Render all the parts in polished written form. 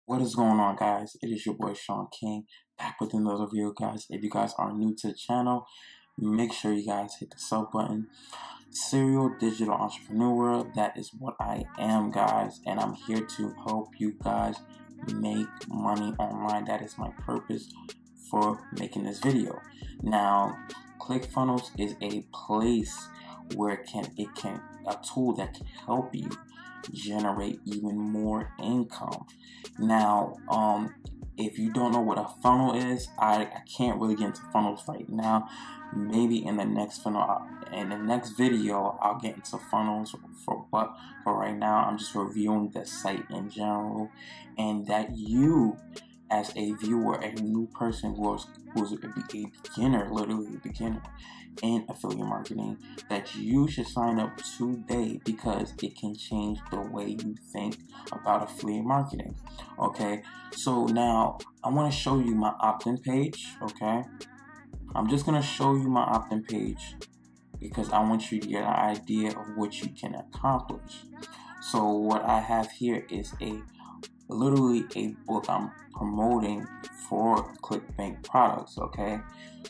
What is going on, guys? It is your boy Sean King back with another video, guys. If you guys are new to the channel, make sure you guys hit the sub button. Serial digital entrepreneur, that is what I am, guys, and I'm here to help you guys make money online. That is my purpose for making this video. Now, Clickfunnels is a place where a tool that can help you generate even more income. Now, if you don't know what a funnel is, I can't really get into funnels right now. Maybe in the next video, I'll get into funnels. But for right now, I'm just reviewing the site in general, and that you, as a viewer, a new person who's a beginner, literally a beginner in affiliate marketing, that you should sign up today because it can change the way you think about affiliate marketing. Okay, so now I want to show you my opt-in page. Okay, I'm just going to show you my opt-in page because I want you to get an idea of what you can accomplish. So what I have here is literally a book I'm promoting for ClickBank products. Okay,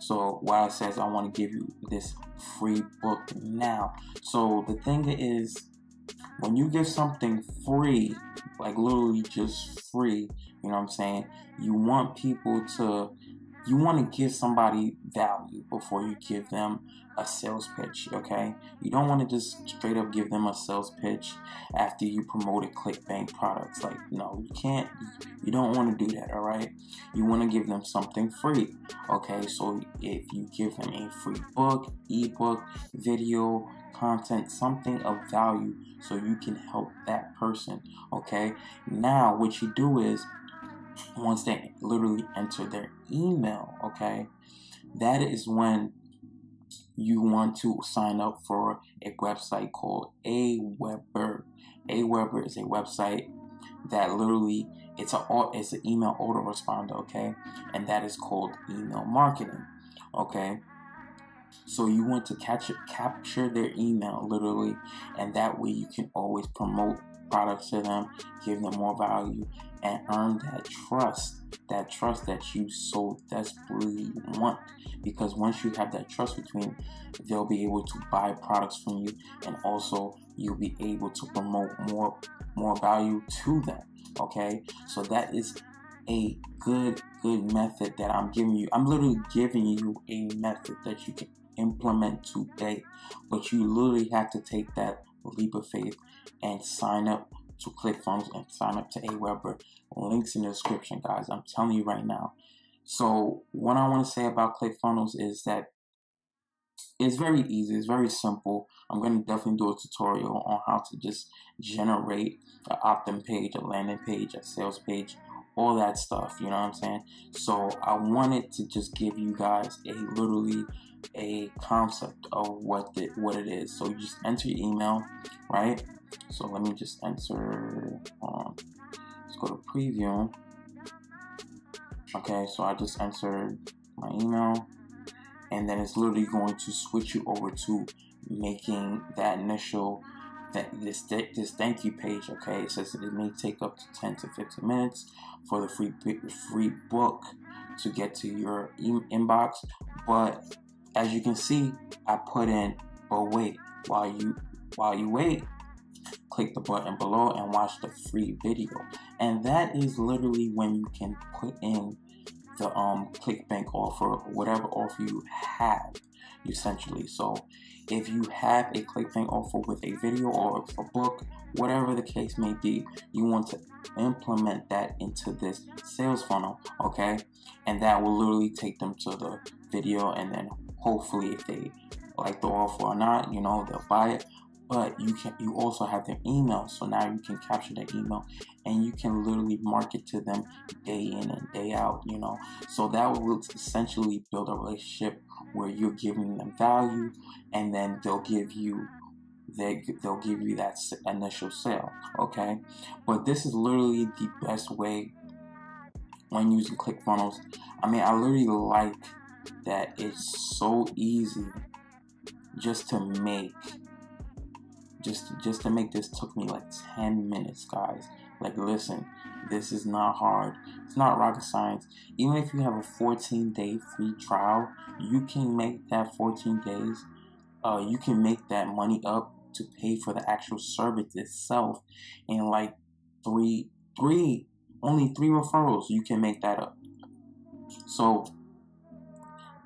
so what I says, I want to give you this free book now. So the thing is, when you give something free, like literally just free, you know what I'm saying, you want to give somebody value before you give them a sales pitch. Okay, you don't want to just straight up give them a sales pitch after you promoted ClickBank products. Like, no, you can't. You don't want to do that. All right, you want to give them something free. Okay, so if you give them a free book, ebook, video, content, something of value, so you can help that person. Okay, now what you do is, once they literally enter their email, okay, that is when you want to sign up for a website called Aweber. Aweber is a website that literally, it's an email autoresponder, okay, and that is called email marketing. Okay, so you want to capture their email literally, and that way you can always promote products to them, give them more value, and earn that trust that you so desperately want. Because once you have that trust between, they'll be able to buy products from you, and also you'll be able to promote more value to them. Okay, so that is a good method that I'm giving you. I'm literally giving you a method that you can implement today, but you literally have to take that leap of faith and sign up to Clickfunnels and sign up to Aweber. Links in the description, guys. I'm telling you right now. So what I want to say about Clickfunnels is that it's very easy. It's very simple. I'm going to definitely do a tutorial on how to just generate an opt-in page, a landing page, a sales page, all that stuff. You know what I'm saying? So I wanted to just give you guys literally a concept of what it is. So you just enter your email, right? So let me just enter. Let's go to preview. Okay, so I just entered my email, and then it's literally going to switch you over to making that initial this thank you page. Okay, it says it may take up to 10 to 15 minutes for the free book to get to your inbox, but as you can see, I put in, but wait, while you wait, click the button below and watch the free video. And that is literally when you can put in the ClickBank offer, whatever offer you have, essentially. So if you have a ClickBank offer with a video or a book, whatever the case may be, you want to implement that into this sales funnel. Okay, and that will literally take them to the video, and then hopefully, if they like the offer or not, you know, they'll buy it. But you also have their email, so now you can capture their email and you can literally market to them day in and day out, you know. So that will essentially build a relationship where you're giving them value, and then they'll give you that initial sale. Okay, but this is literally the best way when using Clickfunnels. I mean, I literally like that it's so easy just to make. Just to make this took me like 10 minutes, guys. Like, listen, This is not hard. It's not rocket science. Even if you have a 14-day free trial, you can make that 14 days. You can make that money up to pay for the actual service itself in like only three referrals. You can make that up. So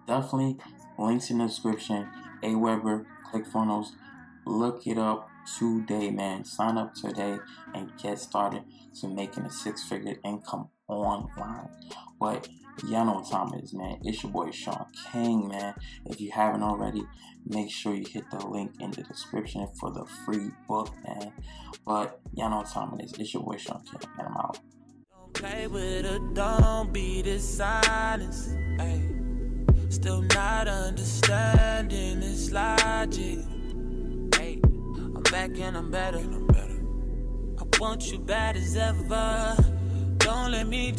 definitely links in the description. Aweber, Clickfunnels, look it up today, man. Sign up today and get started to making a 6-figure income online. But y'all know what time it is, man. It's your boy Sean King, man. If you haven't already, make sure you hit the link in the description for the free book, man. But y'all know what time it is. It's your boy Sean King, and I'm out. Don't play with her, don't be dishonest. Ay. Still not understanding this logic. Hey, I'm back and I'm better. I want you bad as ever. Don't let me